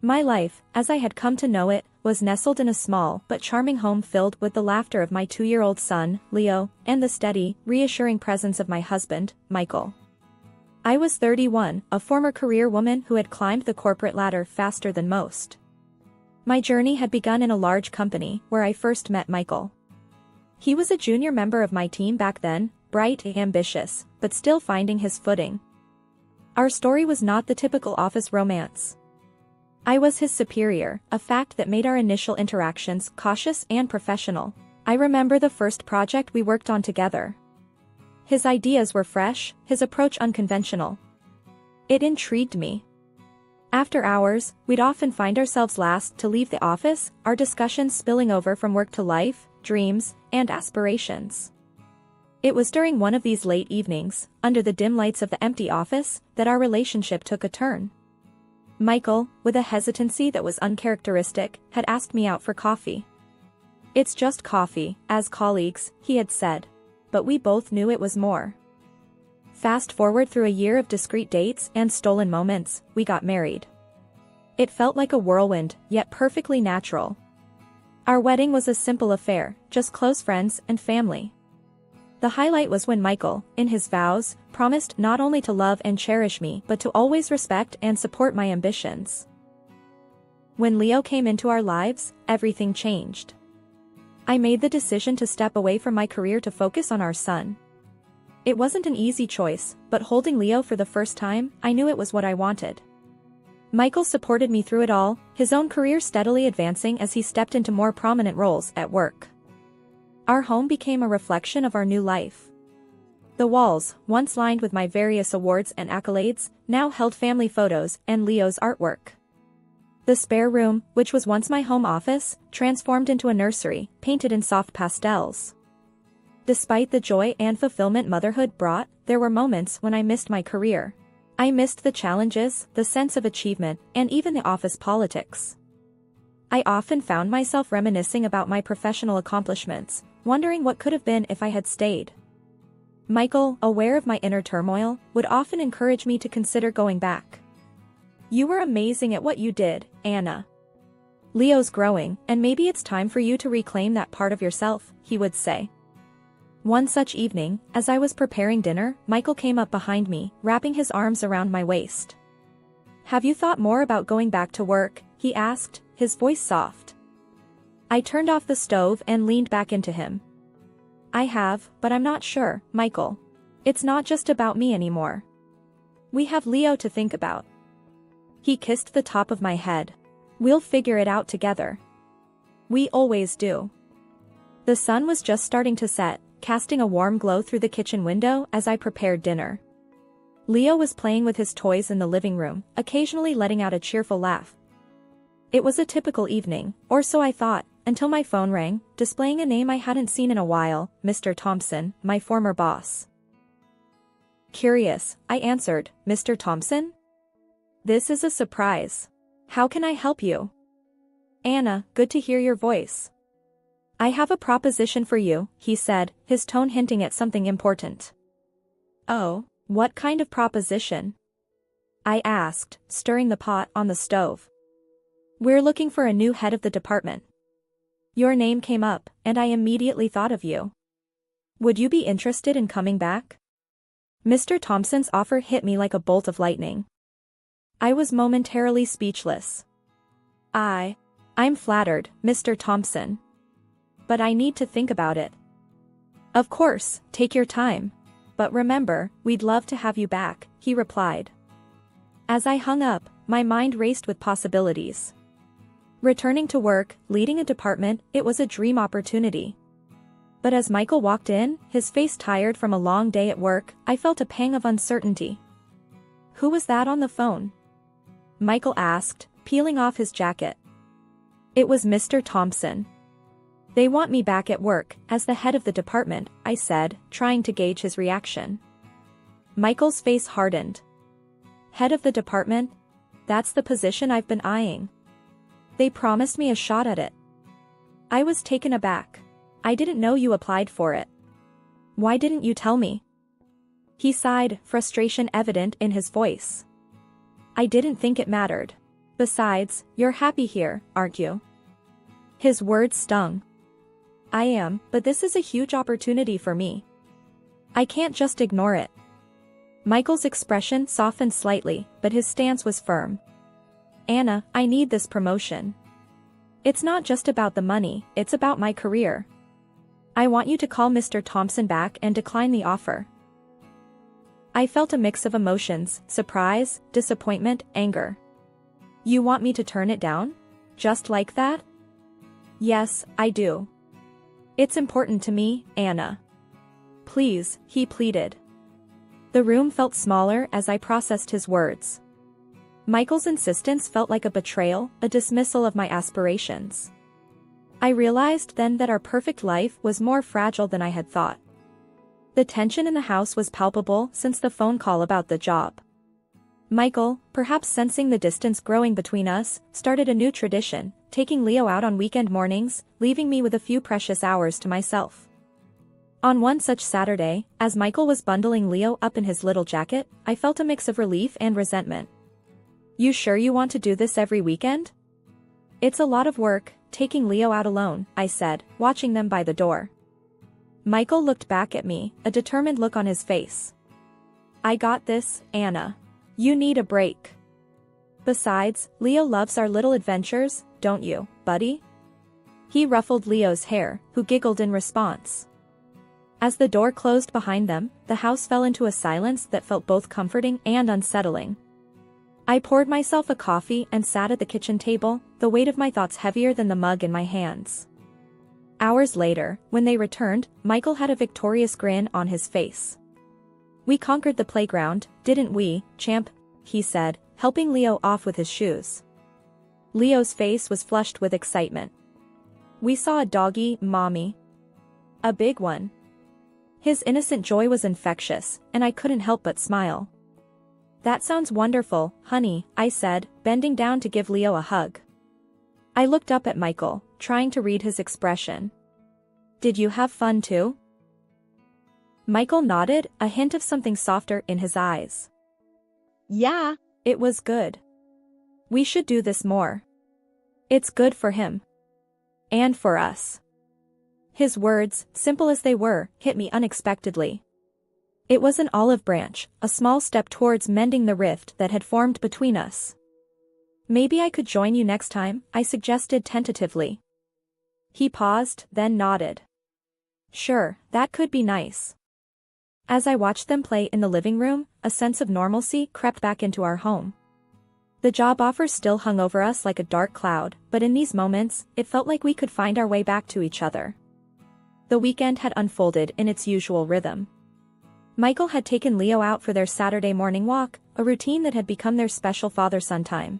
My life, as I had come to know it, was nestled in a small but charming home filled with the laughter of my 2-year-old son, Leo, and the steady, reassuring presence of my husband, Michael. I was 31, a former career woman who had climbed the corporate ladder faster than most. My journey had begun in a large company where I first met Michael. He was a junior member of my team back then, bright and ambitious, but still finding his footing. Our story was not the typical office romance. I was his superior, a fact that made our initial interactions cautious and professional. I remember the first project we worked on together. His ideas were fresh, his approach unconventional. It intrigued me. After hours, we'd often find ourselves last to leave the office, our discussions spilling over from work to life, dreams, and aspirations. It was during one of these late evenings, under the dim lights of the empty office, that our relationship took a turn. Michael, with a hesitancy that was uncharacteristic, had asked me out for coffee. "It's just coffee, as colleagues," he had said. But we both knew it was more. Fast forward through a year of discreet dates and stolen moments, we got married. It felt like a whirlwind, yet perfectly natural. Our wedding was a simple affair, just close friends and family. The highlight was when Michael, in his vows, promised not only to love and cherish me but to always respect and support my ambitions. When Leo came into our lives, everything changed. I made the decision to step away from my career to focus on our son. It wasn't an easy choice, but holding Leo for the first time, I knew it was what I wanted. Michael supported me through it all, his own career steadily advancing as he stepped into more prominent roles at work. Our home became a reflection of our new life. The walls, once lined with my various awards and accolades, now held family photos and Leo's artwork. The spare room, which was once my home office, transformed into a nursery, painted in soft pastels. Despite the joy and fulfillment motherhood brought, there were moments when I missed my career. I missed the challenges, the sense of achievement, and even the office politics. I often found myself reminiscing about my professional accomplishments, wondering what could have been if I had stayed. Michael, aware of my inner turmoil, would often encourage me to consider going back. "You were amazing at what you did, Anna. Leo's growing, and maybe it's time for you to reclaim that part of yourself," he would say. One such evening, as I was preparing dinner, Michael came up behind me, wrapping his arms around my waist. "Have you thought more about going back to work?" he asked, his voice soft. I turned off the stove and leaned back into him. "I have, but I'm not sure, Michael. It's not just about me anymore. We have Leo to think about." He kissed the top of my head. "We'll figure it out together. We always do." The sun was just starting to set, casting a warm glow through the kitchen window as I prepared dinner. Leo was playing with his toys in the living room, occasionally letting out a cheerful laugh. It was a typical evening, or so I thought, until my phone rang, displaying a name I hadn't seen in a while, Mr. Thompson, my former boss. Curious, I answered, "Mr. Thompson? This is a surprise. How can I help you?" "Anna, good to hear your voice. I have a proposition for you," he said, his tone hinting at something important. "Oh, what kind of proposition?" I asked, stirring the pot on the stove. "We're looking for a new head of the department. Your name came up, and I immediately thought of you. Would you be interested in coming back?" Mr. Thompson's offer hit me like a bolt of lightning. I was momentarily speechless. I'm flattered, Mr. Thompson. But I need to think about it." "Of course, take your time. But remember, we'd love to have you back," he replied. As I hung up, my mind raced with possibilities. Returning to work, leading a department, it was a dream opportunity. But as Michael walked in, his face tired from a long day at work, I felt a pang of uncertainty. "Who was that on the phone?" Michael asked, peeling off his jacket. "It was Mr. Thompson. They want me back at work, as the head of the department," I said, trying to gauge his reaction. Michael's face hardened. "Head of the department? That's the position I've been eyeing. They promised me a shot at it." I was taken aback. "I didn't know you applied for it. Why didn't you tell me?" He sighed, frustration evident in his voice. "I didn't think it mattered. Besides, you're happy here, aren't you? His words stung. I am, but this is a huge opportunity for me. I can't just ignore it. Michael's expression softened slightly, but his stance was firm. Anna, I need this promotion. It's not just about the money, it's about my career. I want you to call Mr. Thompson back and decline the offer. I felt a mix of emotions, surprise, disappointment, anger. You want me to turn it down? Just like that? Yes, I do. It's important to me, Anna. Please, he pleaded. The room felt smaller as I processed his words. Michael's insistence felt like a betrayal, a dismissal of my aspirations. I realized then that our perfect life was more fragile than I had thought. The tension in the house was palpable since the phone call about the job. Michael, perhaps sensing the distance growing between us, started a new tradition, taking Leo out on weekend mornings, leaving me with a few precious hours to myself. On one such Saturday, as Michael was bundling Leo up in his little jacket, I felt a mix of relief and resentment. You sure you want to do this every weekend? It's a lot of work, taking Leo out alone, I said, watching them by the door. Michael looked back at me, a determined look on his face. I got this, Anna. You need a break. Besides, Leo loves our little adventures, don't you, buddy? He ruffled Leo's hair, who giggled in response. As the door closed behind them, the house fell into a silence that felt both comforting and unsettling. I poured myself a coffee and sat at the kitchen table, the weight of my thoughts heavier than the mug in my hands. Hours later, when they returned, Michael had a victorious grin on his face. We conquered the playground, didn't we, champ? He said, helping Leo off with his shoes. Leo's face was flushed with excitement. We saw a doggy, mommy. A big one. His innocent joy was infectious, and I couldn't help but smile. That sounds wonderful, honey, I said, bending down to give Leo a hug. I looked up at Michael, trying to read his expression. Did you have fun too? Michael nodded, a hint of something softer in his eyes. Yeah, it was good. We should do this more. It's good for him. And for us. His words, simple as they were, hit me unexpectedly. It was an olive branch, a small step towards mending the rift that had formed between us. Maybe I could join you next time, I suggested tentatively. He paused, then nodded. Sure, that could be nice. As I watched them play in the living room, a sense of normalcy crept back into our home. The job offer still hung over us like a dark cloud, but in these moments, it felt like we could find our way back to each other. The weekend had unfolded in its usual rhythm. Michael had taken Leo out for their Saturday morning walk, a routine that had become their special father-son time.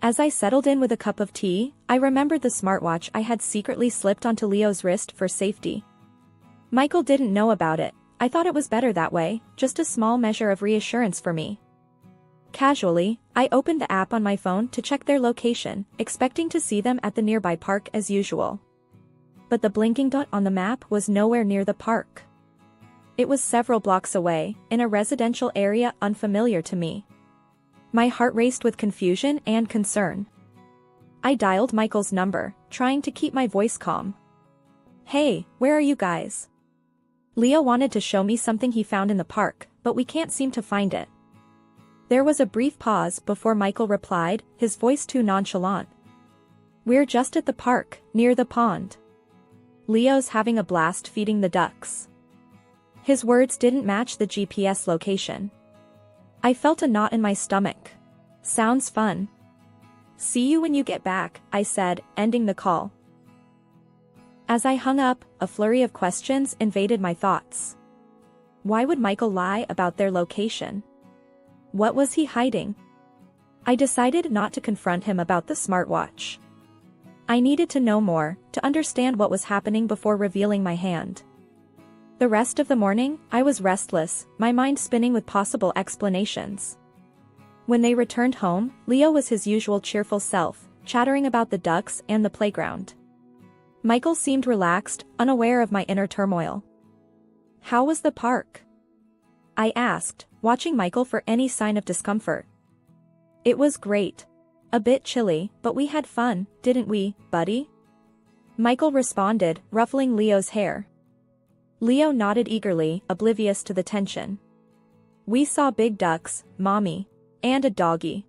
As I settled in with a cup of tea, I remembered the smartwatch I had secretly slipped onto Leo's wrist for safety. Michael didn't know about it. I thought it was better that way, just a small measure of reassurance for me. Casually, I opened the app on my phone to check their location, expecting to see them at the nearby park as usual. But the blinking dot on the map was nowhere near the park. It was several blocks away, in a residential area unfamiliar to me. My heart raced with confusion and concern. I dialed Michael's number, trying to keep my voice calm. Hey, where are you guys? Leo wanted to show me something he found in the park, but we can't seem to find it. There was a brief pause before Michael replied, his voice too nonchalant. We're just at the park, near the pond. Leo's having a blast feeding the ducks. His words didn't match the GPS location. I felt a knot in my stomach. Sounds fun. See you when you get back, I said, ending the call. As I hung up, a flurry of questions invaded my thoughts. Why would Michael lie about their location? What was he hiding? I decided not to confront him about the smartwatch. I needed to know more, to understand what was happening before revealing my hand. The rest of the morning, I was restless, my mind spinning with possible explanations. When they returned home, Leo was his usual cheerful self, chattering about the ducks and the playground. Michael seemed relaxed, unaware of my inner turmoil. How was the park? I asked, watching Michael for any sign of discomfort. It was great. A bit chilly, but we had fun, didn't we, buddy? Michael responded, ruffling Leo's hair. Leo nodded eagerly, oblivious to the tension. We saw big ducks, mommy. And a doggy.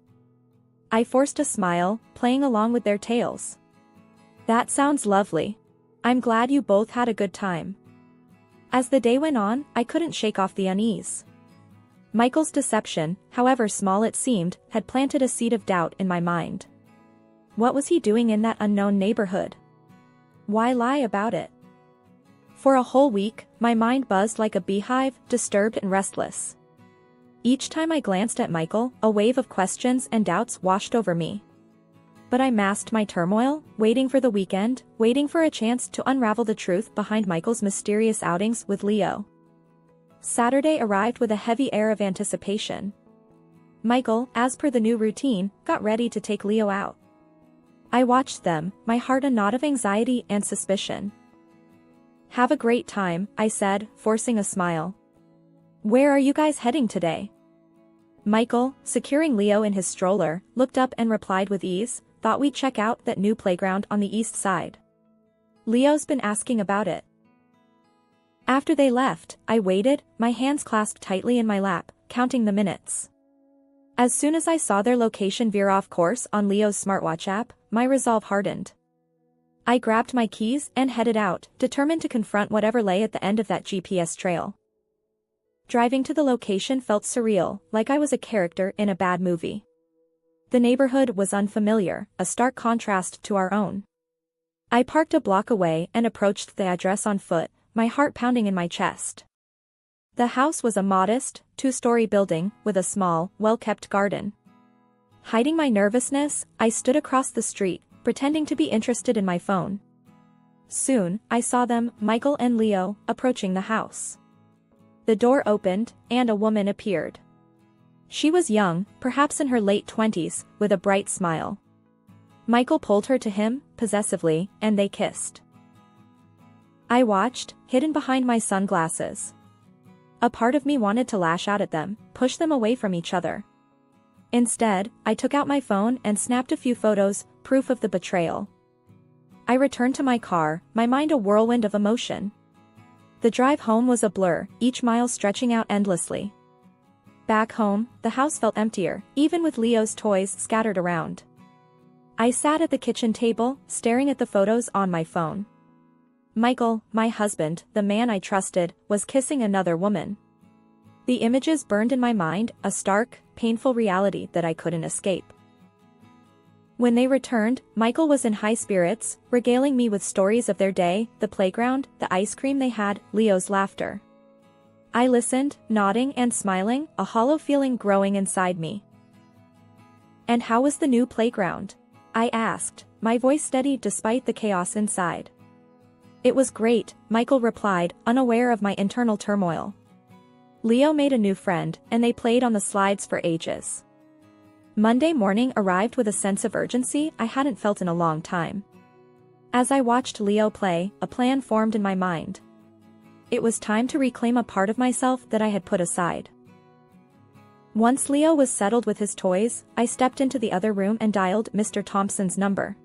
I forced a smile, playing along with their tails. That sounds lovely. I'm glad you both had a good time. As the day went on, I couldn't shake off the unease. Michael's deception, however small it seemed, had planted a seed of doubt in my mind. What was he doing in that unknown neighborhood? Why lie about it? For a whole week, my mind buzzed like a beehive, disturbed and restless. Each time I glanced at Michael, a wave of questions and doubts washed over me. But I masked my turmoil, waiting for the weekend, waiting for a chance to unravel the truth behind Michael's mysterious outings with Leo. Saturday arrived with a heavy air of anticipation. Michael, as per the new routine, got ready to take Leo out. I watched them, my heart a knot of anxiety and suspicion. Have a great time, I said, forcing a smile. Where are you guys heading today? Michael, securing Leo in his stroller, looked up and replied with ease, thought we'd check out that new playground on the east side. Leo's been asking about it. After they left, I waited, my hands clasped tightly in my lap, counting the minutes. As soon as I saw their location veer off course on Leo's smartwatch app, my resolve hardened. I grabbed my keys and headed out, determined to confront whatever lay at the end of that GPS trail. Driving to the location felt surreal, like I was a character in a bad movie. The neighborhood was unfamiliar, a stark contrast to our own. I parked a block away and approached the address on foot, my heart pounding in my chest. The house was a modest, two-story building with a small, well-kept garden. Hiding my nervousness, I stood across the street, pretending to be interested in my phone. Soon, I saw them, Michael and Leo, approaching the house. The door opened, and a woman appeared. She was young, perhaps in her late 20s, with a bright smile. Michael pulled her to him, possessively, and they kissed. I watched, hidden behind my sunglasses. A part of me wanted to lash out at them, push them away from each other. Instead, I took out my phone and snapped a few photos, proof of the betrayal. I returned to my car, my mind a whirlwind of emotion. The drive home was a blur, each mile stretching out endlessly. Back home, the house felt emptier, even with Leo's toys scattered around. I sat at the kitchen table, staring at the photos on my phone. Michael, my husband, the man I trusted, was kissing another woman. The images burned in my mind, a stark, painful reality that I couldn't escape. When they returned, Michael was in high spirits, regaling me with stories of their day, the playground, the ice cream they had, Leo's laughter. I listened, nodding and smiling, a hollow feeling growing inside me. And how was the new playground? I asked, my voice steady despite the chaos inside. It was great, Michael replied, unaware of my internal turmoil. Leo made a new friend, and they played on the slides for ages. Monday morning arrived with a sense of urgency I hadn't felt in a long time. As I watched Leo play, a plan formed in my mind. It was time to reclaim a part of myself that I had put aside. Once Leo was settled with his toys, I stepped into the other room and dialed Mr. Thompson's number.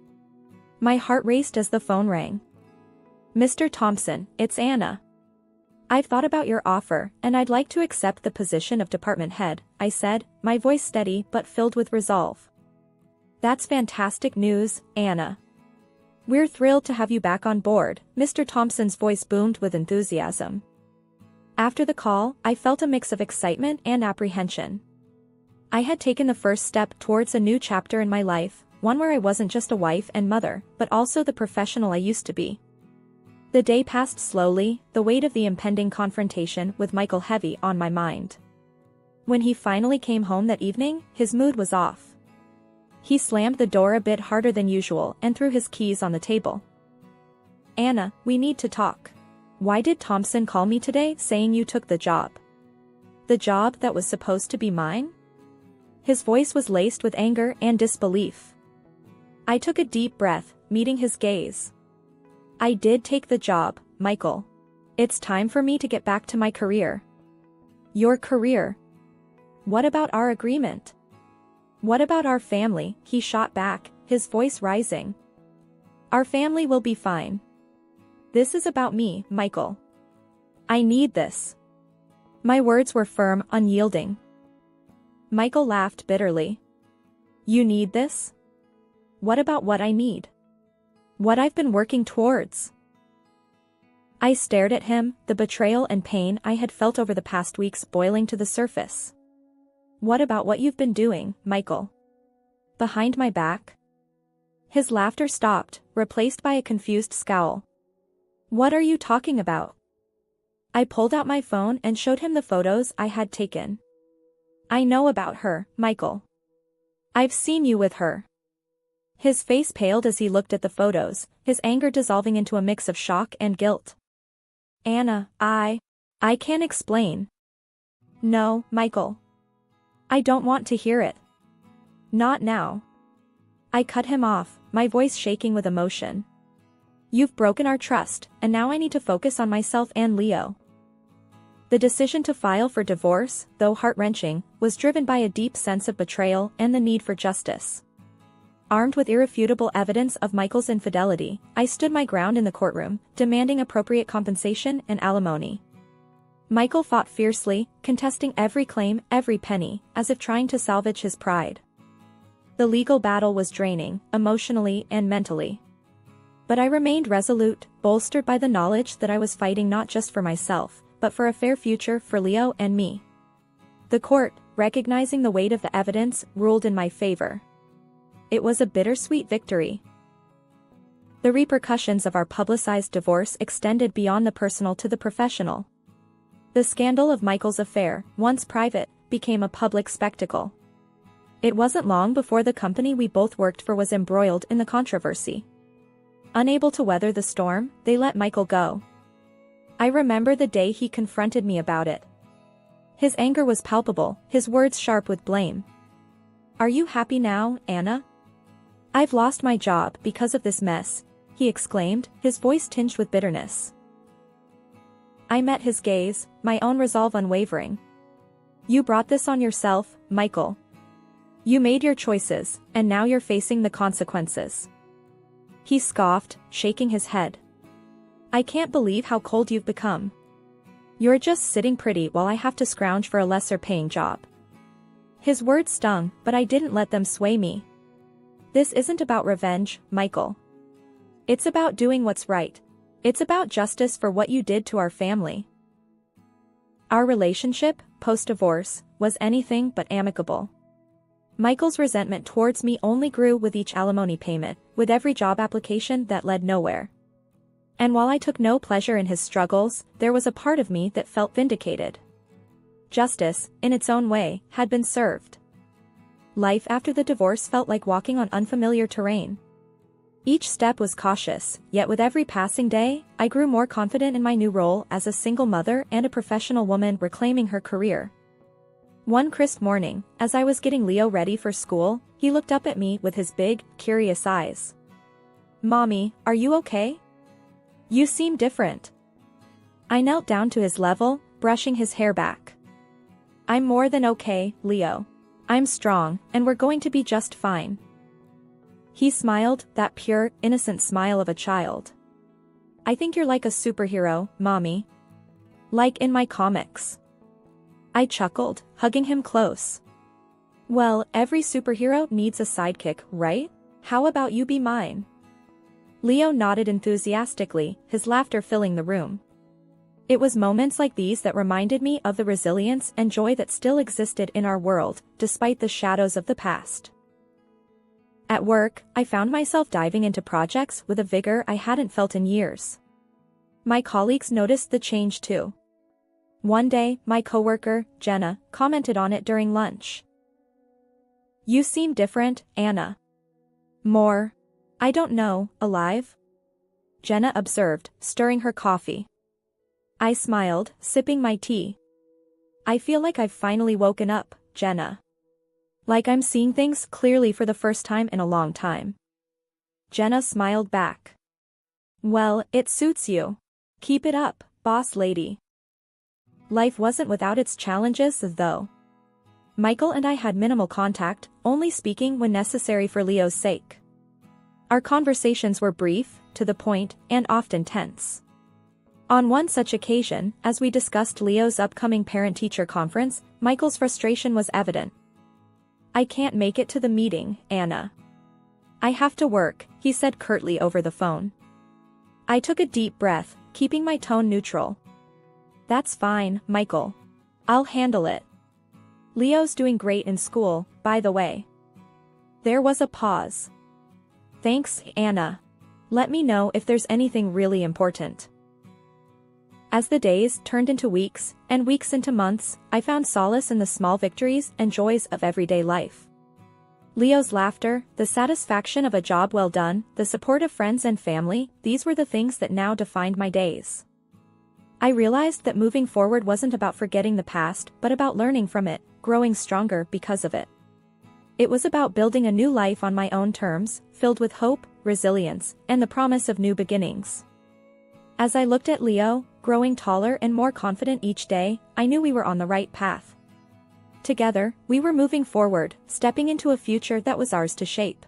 My heart raced as the phone rang. Mr. Thompson, it's Anna. I've thought about your offer, and I'd like to accept the position of department head, I said, my voice steady but filled with resolve. That's fantastic news, Anna. We're thrilled to have you back on board, Mr. Thompson's voice boomed with enthusiasm. After the call, I felt a mix of excitement and apprehension. I had taken the first step towards a new chapter in my life, one where I wasn't just a wife and mother, but also the professional I used to be. The day passed slowly, the weight of the impending confrontation with Michael heavy on my mind. When he finally came home that evening, his mood was off. He slammed the door a bit harder than usual and threw his keys on the table. Anna, we need to talk. Why did Thompson call me today saying you took the job? The job that was supposed to be mine? His voice was laced with anger and disbelief. I took a deep breath, meeting his gaze. I did take the job, Michael. It's time for me to get back to my career. Your career? What about our agreement? What about our family? He shot back, his voice rising. Our family will be fine. This is about me, Michael. I need this. My words were firm, unyielding. Michael laughed bitterly. You need this? What about what I need? What I've been working towards? I stared at him, the betrayal and pain I had felt over the past weeks boiling to the surface. What about what you've been doing, Michael? Behind my back? His laughter stopped, replaced by a confused scowl. What are you talking about? I pulled out my phone and showed him the photos I had taken. I know about her, Michael. I've seen you with her. His face paled as he looked at the photos, his anger dissolving into a mix of shock and guilt. Anna, I can't explain. No, Michael. I don't want to hear it. Not now. I cut him off, my voice shaking with emotion. You've broken our trust, and now I need to focus on myself and Leo. The decision to file for divorce, though heart-wrenching, was driven by a deep sense of betrayal and the need for justice. Armed with irrefutable evidence of Michael's infidelity, I stood my ground in the courtroom, demanding appropriate compensation and alimony. Michael fought fiercely, contesting every claim, every penny, as if trying to salvage his pride. The legal battle was draining, emotionally and mentally. But I remained resolute, bolstered by the knowledge that I was fighting not just for myself, but for a fair future for Leo and me. The court, recognizing the weight of the evidence, ruled in my favor. It was a bittersweet victory. The repercussions of our publicized divorce extended beyond the personal to the professional. The scandal of Michael's affair, once private, became a public spectacle. It wasn't long before the company we both worked for was embroiled in the controversy. Unable to weather the storm, they let Michael go. I remember the day he confronted me about it. His anger was palpable, his words sharp with blame. Are you happy now, Anna? I've lost my job because of this mess, he exclaimed, his voice tinged with bitterness. I met his gaze, my own resolve unwavering. You brought this on yourself, Michael. You made your choices, and now you're facing the consequences. He scoffed, shaking his head. I can't believe how cold you've become. You're just sitting pretty while I have to scrounge for a lesser-paying job. His words stung, but I didn't let them sway me. This isn't about revenge, Michael. It's about doing what's right. It's about justice for what you did to our family. Our relationship, post-divorce, was anything but amicable. Michael's resentment towards me only grew with each alimony payment, with every job application that led nowhere. And while I took no pleasure in his struggles, there was a part of me that felt vindicated. Justice, in its own way, had been served. Life after the divorce felt like walking on unfamiliar terrain. Each step was cautious, yet with every passing day, I grew more confident in my new role as a single mother and a professional woman reclaiming her career. One crisp morning, as I was getting Leo ready for school, he looked up at me with his big, curious eyes. Mommy, are you okay? You seem different. I knelt down to his level, brushing his hair back. I'm more than okay, Leo. I'm strong, and we're going to be just fine. He smiled, that pure, innocent smile of a child. I think you're like a superhero, Mommy. Like in my comics. I chuckled, hugging him close. Well, every superhero needs a sidekick, right? How about you be mine? Leo nodded enthusiastically, his laughter filling the room. It was moments like these that reminded me of the resilience and joy that still existed in our world, despite the shadows of the past. At work, I found myself diving into projects with a vigor I hadn't felt in years. My colleagues noticed the change too. One day, my coworker, Jenna, commented on it during lunch. You seem different, Anna. More, I don't know, alive? Jenna observed, stirring her coffee. I smiled, sipping my tea. I feel like I've finally woken up, Jenna. Like I'm seeing things clearly for the first time in a long time. Jenna smiled back. Well, it suits you. Keep it up, boss lady. Life wasn't without its challenges, though. Michael and I had minimal contact, only speaking when necessary for Leo's sake. Our conversations were brief, to the point, and often tense. On one such occasion, as we discussed Leo's upcoming parent-teacher conference, Michael's frustration was evident. "I can't make it to the meeting, Anna. I have to work," he said curtly over the phone. I took a deep breath, keeping my tone neutral. "That's fine, Michael. I'll handle it. Leo's doing great in school, by the way." There was a pause. "Thanks, Anna. Let me know if there's anything really important." As the days turned into weeks, and weeks into months, I found solace in the small victories and joys of everyday life. Leo's laughter, the satisfaction of a job well done, the support of friends and family, these were the things that now defined my days. I realized that moving forward wasn't about forgetting the past, but about learning from it, growing stronger because of it. It was about building a new life on my own terms, filled with hope, resilience, and the promise of new beginnings. As I looked at Leo, growing taller and more confident each day, I knew we were on the right path. Together, we were moving forward, stepping into a future that was ours to shape.